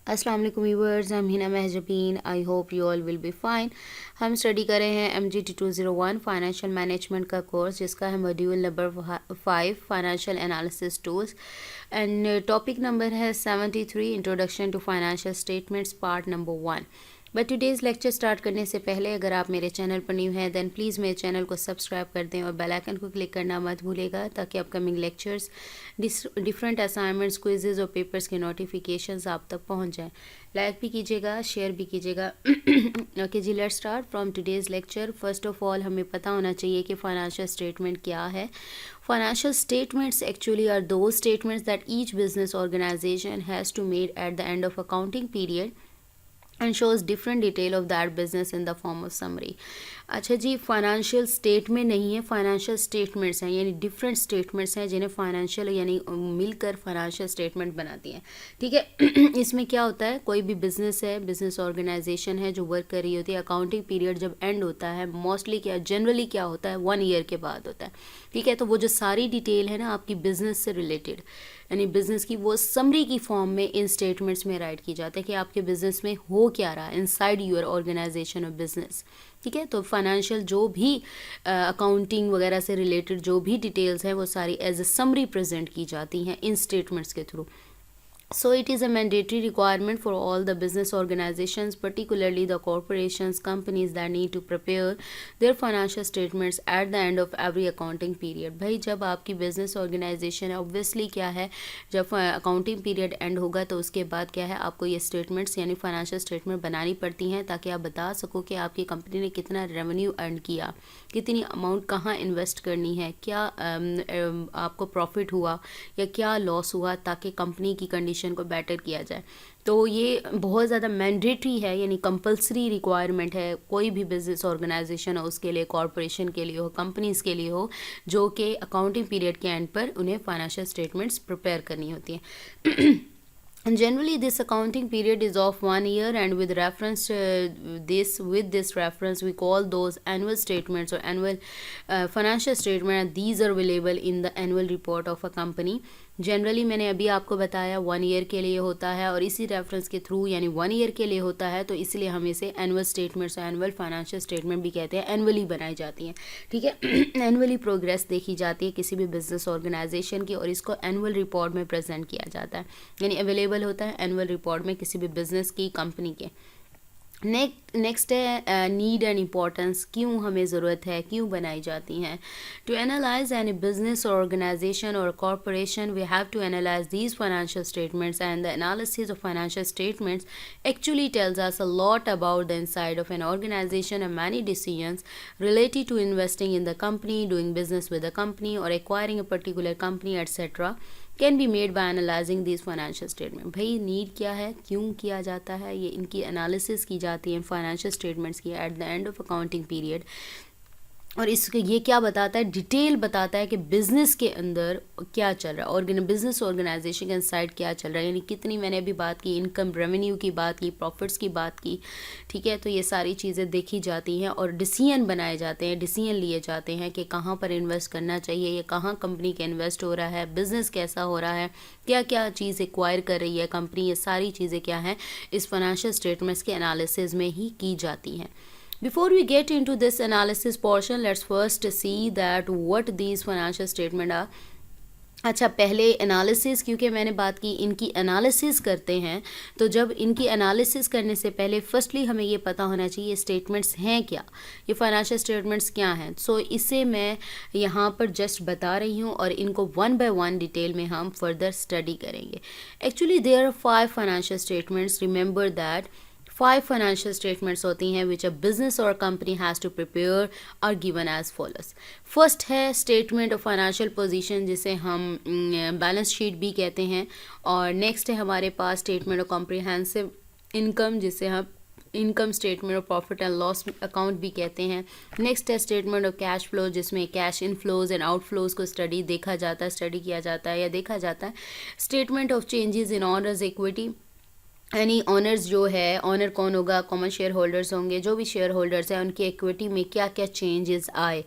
अस्सलाम वालेकुम viewers, I am Hina Mahjabeen. I hope you all will be fine. हम study कर रहे हैं MGT 201 फाइनेंशियल मैनेजमेंट का कोर्स, जिसका है module number 5 financial analysis tools and topic number है 73 introduction to financial statements part number 1। But today's lecture start करने से पहले अगर आप मेरे चैनल पर न्यू हैं देन प्लीज़ मेरे चैनल को सब्सक्राइब कर दें और बेल आइकन को क्लिक करना मत भूलेगा, ताकि upcoming lectures, different assignments, quizzes और पेपर्स के नोटिफिकेशंस आप तक पहुंच जाएं। लाइक भी कीजिएगा, शेयर भी कीजिएगा। Okay ji, let's start from today's lecture. First of all हमें पता होना चाहिए कि फाइनेंशियल स्टेटमेंट क्या है। फाइनेंशियल स्टेटमेंट्स एक्चुअली आर दो statements that each business organisation has to made at the end of accounting period and shows different detail of that business in the form of summary। अच्छा जी, financial statement नहीं है, financial statements हैं, यानी different statements हैं जिन्हें financial यानी मिलकर financial statement बनाती हैं। ठीक है। इसमें क्या होता है, कोई भी बिजनेस है, बिजनेस ऑर्गेनाइजेशन है जो वर्क कर रही होती है, अकाउंटिंग पीरियड जब एंड होता है, मोस्टली क्या जनरली क्या होता है 1 ईयर के बाद होता है। ठीक है, तो वो जो सारी डिटेल है ना आपकी बिजनेस से रिलेटेड, यानी बिजनेस की, वो समरी की फॉर्म में इन स्टेटमेंट्स में राइट की जाती है कि आपके बिजनेस में हो क्या रहा है inside your organisation of business. ठीक है, तो फाइनेंशियल जो भी अकाउंटिंग वगैरह से रिलेटेड जो भी डिटेल्स हैं वो सारी एज ए समरी प्रेजेंट की जाती हैं इन स्टेटमेंट्स के through. So it is a mandatory requirement for all the business organizations, particularly the corporations, companies that need to prepare their financial statements at the end of every accounting period। भाई जब आपकी business organization है, obviously क्या है, जब accounting period end होगा तो उसके बाद क्या है, आपको ये statements यानी financial statement बनानी पड़ती हैं, ताकि आप बता सको कि आपकी कंपनी ने कितना revenue earn किया, कितनी अमाउंट कहाँ इन्वेस्ट करनी है, क्या आपको प्रॉफिट हुआ या क्या लॉस हुआ, ताकि कंपनी की कंडीशन को बेटर किया जाए। तो ये बहुत ज़्यादा मैंडेटरी है, यानी कंपलसरी रिक्वायरमेंट है, कोई भी बिजनेस ऑर्गेनाइजेशन हो उसके लिए, कॉरपोरेशन के लिए हो, कंपनीज़ के लिए हो, जो कि अकाउंटिंग पीरियड के एंड पर उन्हें फाइनेंशियल स्टेटमेंट्स प्रिपेयर करनी होती हैं। And generally this accounting period is of 1 year, and with reference with this reference we call those annual statements or annual financial statement, and these are available in the annual report of a company। Generally मैंने अभी आपको बताया 1 year के लिए होता है, और इसी रेफरेंस के थ्रू यानी 1 ईयर के लिए होता है, तो इसलिए हम इसे annual statements, annual financial statement भी कहते हैं, एनुअली बनाई जाती हैं। ठीक है। एनुअली प्रोग्रेस देखी जाती है किसी भी बिजनेस ऑर्गेनाइजेशन की, और इसको एनुअल रिपोर्ट में प्रेजेंट किया जाता है, यानी अवेलेबल होता है एनुअल रिपोर्ट में किसी भी बिजनेस की, कंपनी के। नेक्स्ट है नीड एंड इम्पोर्टेंस, क्यों हमें ज़रूरत है, क्यों बनाई जाती हैं। To analyze any business organization और corporation we have to analyze these financial statements, and the analysis of financial statements actually tells us a lot about the inside of an organization, and many decisions related to investing in the company, doing business with the company, or acquiring a particular company, etc. Can be made by analysing this financial statement. भाई need क्या है, क्यों किया जाता है, ये इनकी analysis की जाती है फाइनेंशियल स्टेटमेंट्स की eight the end of accounting period. और इसके ये क्या बताता है, डिटेल बताता है कि बिज़नेस के अंदर क्या चल रहा है, बिज़नेस ऑर्गेनाइजेशन के इनसाइड क्या चल रहा है, यानी कितनी, मैंने अभी बात की इनकम, रेवेन्यू की बात की, प्रॉफिट्स की बात की। ठीक है, तो ये सारी चीज़ें देखी जाती हैं और डिसीजन बनाए जाते हैं, डिसीजन लिए जाते हैं कि कहाँ पर इन्वेस्ट करना चाहिए, या कहाँ कंपनी का इन्वेस्ट हो रहा है, बिज़नेस कैसा हो रहा है, क्या क्या चीज़ एक्वायर कर रही है कंपनी, ये सारी चीज़ें क्या हैं इस फाइनेंशियल स्टेटमेंट्स के एनालिसिस में ही की जाती हैं। Before we get into this analysis portion, let's first see that what these financial statement are। अच्छा, पहले एनालिसिस, क्योंकि मैंने बात की इनकी एनालिसिस करते हैं, तो जब इनकी एनालिसिस करने से पहले फर्स्टली हमें ये पता होना चाहिए स्टेटमेंट्स हैं क्या, ये फाइनेंशियल स्टेटमेंट्स क्या हैं। सो इसे मैं यहाँ पर जस्ट बता रही हूँ, और इनको 1 by 1 डिटेल में हम फर्दर स्टडी करेंगे। Actually there are 5 financial statements. Remember that 5 financial statements होती हैं विच अ बिजनेस और कंपनी हैज़ टू प्रिपेयर और गिवन एज फॉलोस। फर्स्ट है स्टेटमेंट ऑफ फाइनेंशियल पोजीशन, जिसे हम बैलेंस शीट भी कहते हैं। और नेक्स्ट है हमारे पास स्टेटमेंट ऑफ कॉम्प्रिहेंसिव इनकम, जिसे हम income statement of profit and loss account भी कहते हैं। नेक्स्ट है स्टेटमेंट ऑफ कैश फ्लो, जिसमें कैश इनफ्लोज एंड आउटफ्लोज को स्टडी किया जाता है या देखा जाता है। Statement of changes in honours equity, यानी ऑनर्स जो है, ऑनर कौन होगा, कॉमन शेयर होल्डर्स होंगे, जो भी शेयर होल्डर्स हैं उनकी इक्विटी में क्या क्या चेंजेस आए।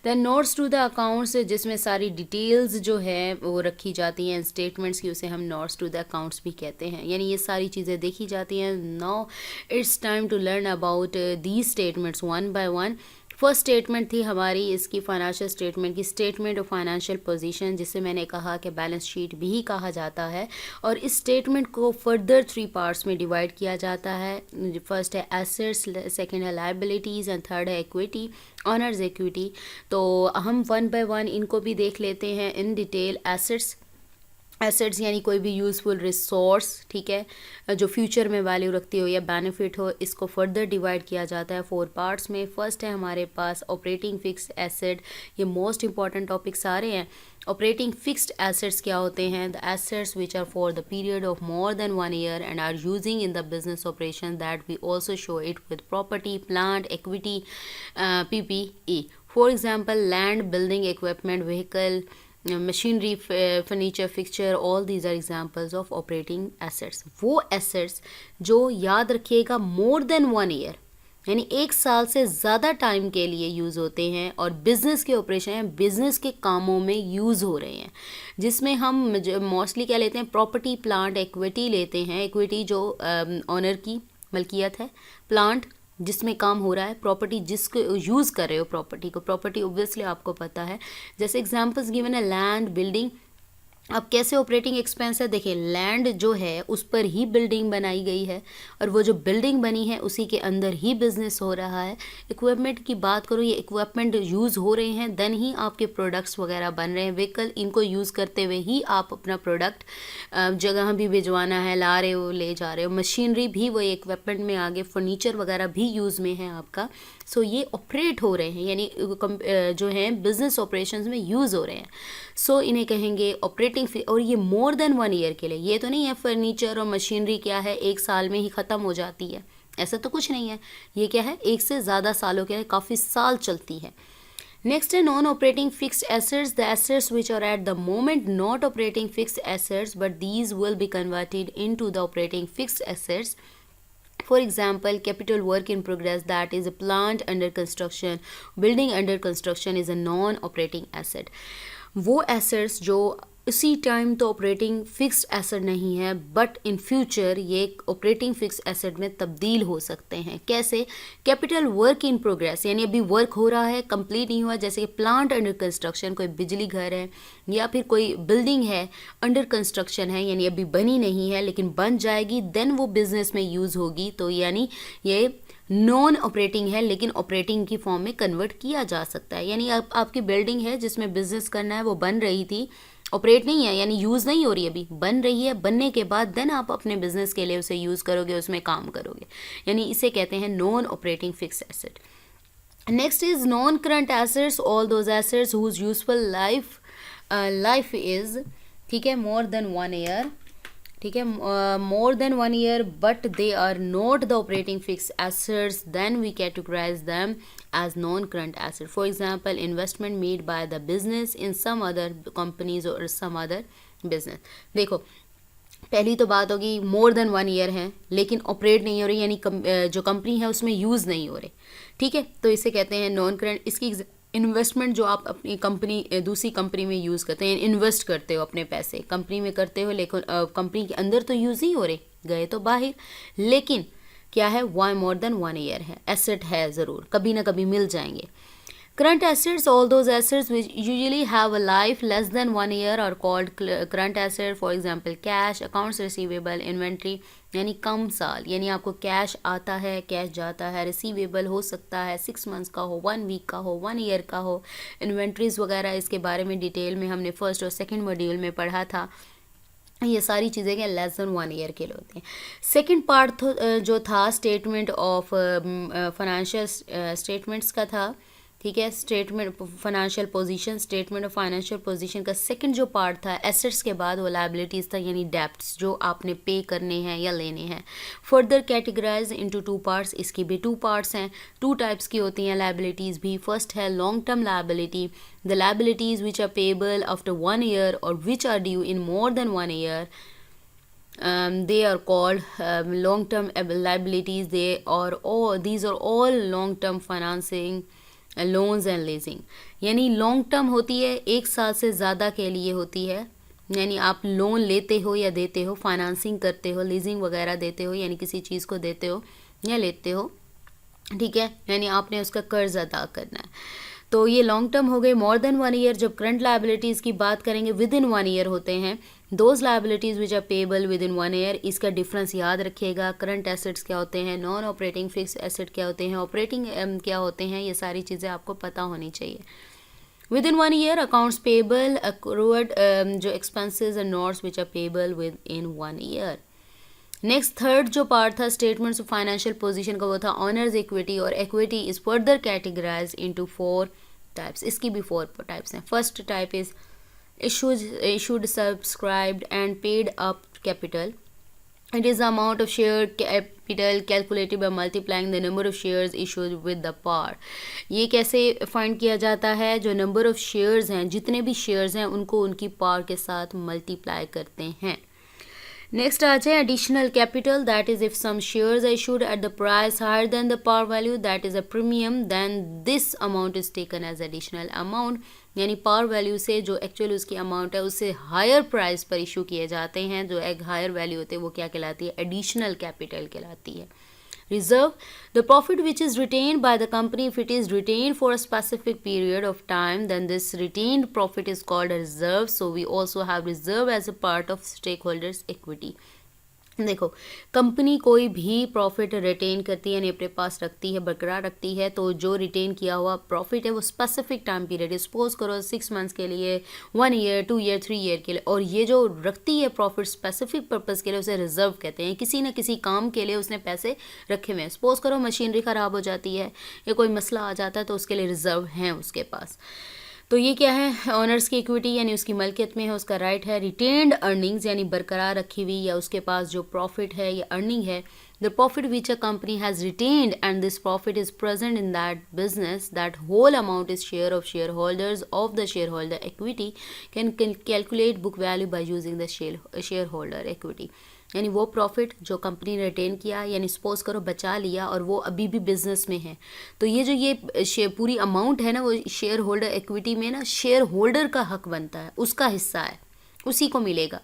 Then notes to the accounts, जिसमें सारी डिटेल्स जो है वो रखी जाती हैं स्टेटमेंट्स की, उसे हम नोट्स टू द अकाउंट्स भी कहते हैं। यानी ये सारी चीज़ें देखी जाती हैं। Now it's time to learn about these statements one by one. First statement थी हमारी इसकी फाइनेंशियल स्टेटमेंट की, स्टेटमेंट ऑफ फाइनेंशियल पोजीशन, जिसे मैंने कहा कि बैलेंस शीट भी कहा जाता है। और इस स्टेटमेंट को फर्दर 3 पार्ट्स में डिवाइड किया जाता है। फर्स्ट है एसेट्स, सेकंड है लायबिलिटीज़ एंड थर्ड है इक्विटी, ऑनर्स इक्विटी। तो हम वन बाय वन इनको भी देख लेते हैं इन डिटेल। एसेट्स यानी कोई भी यूज़फुल रिसोर्स, ठीक है, जो फ्यूचर में वैल्यू रखती हो या बेनिफिट हो, इसको फर्दर डिवाइड किया जाता है 4 पार्ट्स में। फर्स्ट है हमारे पास ऑपरेटिंग फिक्स्ड एसेट, ये मोस्ट इंपॉर्टेंट टॉपिक सारे हैं। ऑपरेटिंग फिक्स्ड एसेट्स क्या होते हैं? The assets which are for the period of more than 1 year and are using in the business operation, that we also show it with property, plant, equity, PPE। For example land, building, equipment, vehicle, machinery, furniture, fixture, all these are examples of operating assets. वो assets जो, याद रखिएगा, मोर than 1 year यानी 1 साल से ज़्यादा time के लिए यूज़ होते हैं और बिज़नेस के ऑपरेशन या बिज़नेस के कामों में यूज़ हो रहे हैं, जिसमें हम मोस्टली क्या लेते हैं? प्रॉपर्टी, प्लांट, इक्विटी लेते हैं। इक्विटी जो ऑनर की मलकियत है, प्लांट जिसमें काम हो रहा है, प्रॉपर्टी जिसको यूज़ कर रहे हो प्रॉपर्टी को। प्रॉपर्टी ऑब्वियसली आपको पता है, जैसे एग्जांपल्स गिवन है लैंड, बिल्डिंग। अब कैसे ऑपरेटिंग एक्सपेंस है? देखिए, लैंड जो है उस पर ही बिल्डिंग बनाई गई है और वो जो बिल्डिंग बनी है उसी के अंदर ही बिजनेस हो रहा है। इक्विपमेंट की बात करो, ये इक्विपमेंट यूज़ हो रहे हैं, देन ही आपके प्रोडक्ट्स वगैरह बन रहे हैं। व्हीकल, इनको यूज़ करते हुए ही आप अपना प्रोडक्ट जगह भी भिजवाना है, ला रहे हो, ले जा रहे हो। मशीनरी भी वही इक्विपमेंट में आगे, फर्नीचर वगैरह भी यूज़ में है आपका। सो ये ऑपरेट हो रहे हैं, यानी जो है बिजनेस ऑपरेशंस में यूज़ हो रहे हैं। सो इन्हें कहेंगे ऑपरेटिंग। और ये मोर देन 1 ईयर के लिए, ये तो नहीं है फर्नीचर और मशीनरी क्या है 1 साल में ही ख़त्म हो जाती है, ऐसा तो कुछ नहीं है। ये क्या है, 1 से ज़्यादा सालों के लिए, काफ़ी साल चलती है। नेक्स्ट है non operating fixed assets, the assets which are at the moment not operating fixed assets but these will be converted into the operating fixed assets. For example, capital work in progress, that is a plant under construction, building under construction is a non-operating asset. वो assets जो उसी time तो operating fixed asset नहीं है, but in future ये operating fixed asset में तब्दील हो सकते हैं। कैसे? कैपिटल वर्क इन प्रोग्रेस, यानी अभी वर्क हो रहा है, कंप्लीट नहीं हुआ, जैसे कि प्लांट अंडर कंस्ट्रक्शन, कोई बिजली घर है या फिर कोई बिल्डिंग है अंडर कंस्ट्रक्शन है, यानी अभी बनी नहीं है लेकिन बन जाएगी, देन वो बिजनेस में यूज़ होगी। तो यानी ये नॉन ऑपरेटिंग है लेकिन ऑपरेटिंग की फॉर्म में कन्वर्ट किया जा सकता है। यानी आपकी बिल्डिंग है जिसमें बिजनेस करना है, वो बन रही थी, ऑपरेट नहीं है यानी यूज़ नहीं हो रही, अभी बन रही है, बनने के बाद देन आप अपने बिजनेस के लिए उसे यूज़ करोगे, उसमें काम करोगे, यानी इसे कहते हैं non operating fixed asset. Next is non current assets, all those assets whose useful life is, ठीक है, मोर देन 1 ईयर, ठीक है, more than 1 year, but they are not the operating fixed assets, then we categorise them as non-current asset. For example, investment made by the business in some other companies or some other business. देखो, पहली तो बात होगी मोर than 1 year है लेकिन operate नहीं हो रही, यानी जो कंपनी है उसमें यूज़ नहीं हो रही, ठीक है, तो इसे कहते हैं नॉन करंट। इसकी इन्वेस्टमेंट जो आप अपनी कंपनी दूसरी कंपनी में यूज़ करते हैं, इन्वेस्ट करते हो अपने पैसे कंपनी में करते हो, लेकिन कंपनी के अंदर तो यूज़ ही हो रहे, गए तो बाहर, लेकिन क्या है, वाई मोर देन 1 ईयर है, एसेट है, ज़रूर कभी ना कभी मिल जाएंगे। Current assets, all those assets which usually have a life less than 1 year are called current asset. For example cash, accounts receivable, inventory, यानी कम साल, यानी आपको कैश आता है, कैश जाता है, रिसीवेबल हो सकता है 6 मंथ्स का हो, 1 वीक का हो, 1 ईयर का हो। इन्वेंट्रीज़ वगैरह इसके बारे में डिटेल में हमने फर्स्ट और सेकेंड मॉड्यूल में पढ़ा था। ये सारी चीज़ें क्या लेस देन 1 ईयर के लिए होते हैं। सेकंड पार्ट जो था स्टेटमेंट ऑफ फाइनेंशियल स्टेटमेंट्स का था, ठीक है, statement financial position, statement of financial position का सेकंड जो पार्ट था एसेट्स के बाद वो लायबिलिटीज़ था, यानी डेब्ट्स जो आपने पे करने हैं या लेने हैं। फर्दर कैटेगराइज इनटू 2 पार्ट्स, इसकी भी 2 पार्ट्स हैं, 2 टाइप्स की होती हैं लायबिलिटीज़ भी। फर्स्ट है long term liability, the liabilities which are payable after 1 year or which are due in more than 1 year, they are called long term liabilities. These are all long term financing, loans and leasing. यानी long term होती है, एक साल से ज़्यादा के लिए होती है, यानी आप लोन लेते हो या देते हो, फाइनेंसिंग करते हो, लीजिंग वगैरह देते हो, यानी किसी चीज़ को देते हो या लेते हो, ठीक है, यानी आपने उसका कर्ज अदा करना है, तो ये लॉन्ग टर्म हो गए. More than 1 year. जब करंट लाइबिलिटीज़ की बात करेंगे विद इन 1 ईयर होते हैं those liabilities which are payable within 1 year. इसका डिफरेंस याद रखिएगा. करंट एसेट्स क्या होते हैं, नॉन ऑपरेटिंग फिक्स एसेट क्या होते हैं, ऑपरेटिंग क्या होते हैं, ये सारी चीज़ें आपको पता होनी चाहिए. Within 1 year accounts payable, accrued जो expenses and notes which are payable within 1 year. Next third जो पार्ट था स्टेटमेंट्स ऑफ फाइनेंशियल पोजीशन का, वो था ऑनर्स इक्विटी. और equity is further categorize into 4 types. इसकी भी 4 टाइप्स हैं. First type is issued subscribed and paid up capital. It is the amount of share capital calculated by multiplying the number of shares issued with the par. ये कैसे find किया जाता है, जो number of shares हैं, जितने भी shares हैं उनको उनकी पार के साथ मल्टीप्लाई करते हैं. नेक्स्ट आ जाए additional capital. That is if some shares are issued at the price higher than the par value, that is a premium, then this amount is taken as additional amount. यानी par value से जो actual उसकी amount है उससे higher price पर issue किए जाते हैं, जो एक हायर वैल्यू होती है वो क्या कहलाती है, एडिशनल कैपिटल कहलाती है. Reserve, the profit which is retained by the company, if it is retained for a specific period of time, then this retained profit is called a reserve. So we also have reserve as a part of stakeholders equity. देखो, company कोई भी profit retain करती है यानी अपने पास रखती है, बरकरार रखती है, तो जो रिटेन किया हुआ प्रॉफिट है वो स्पेसिफिक टाइम पीरियड, सपोज करो 6 मंथ्स के लिए, 1 ईयर, 2 ईयर, 3 ईयर के लिए, और ये जो रखती है प्रॉफिट स्पेसिफिक पर्पज़ के लिए उसे रिजर्व कहते हैं. किसी न किसी काम के लिए उसने पैसे रखे हुए हैं. सपोज करो मशीनरी ख़राब हो जाती है या कोई मसला आ जाता है तो उसके लिए रिजर्व हैं उसके पास. तो ये क्या है, ऑनर्स की इक्विटी यानी उसकी मलकियत में है, उसका राइट है. रिटेन्ड अर्निंग्स यानी बरकरार रखी हुई या उसके पास जो प्रॉफिट है या अर्निंग है, the profit which a company has retained and this profit is present in that business, that whole amount is share of shareholders of the shareholder equity, can calculate book value by using the shareholder equity. यानी वो profit जो company ने retain किया, यानी suppose करो बचा लिया और वो अभी भी बिजनेस में है, तो ये जो ये पूरी अमाउंट है ना, वो शेयर होल्डर इक्विटी में ना शेयर होल्डर का हक बनता है, उसका हिस्सा है, उसी को मिलेगा.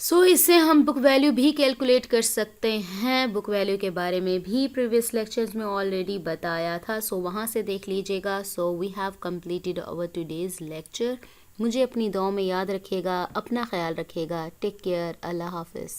सो इससे हम बुक वैल्यू भी कैलकुलेट कर सकते हैं. बुक वैल्यू के बारे में भी प्रीवियस लेक्चर्स में ऑलरेडी बताया था, सो वहाँ से देख लीजिएगा. So we have completed our today's lecture. मुझे अपनी दुआ में याद रखिएगा, अपना ख्याल रखिएगा. Take care. अल्लाह हाफिज़.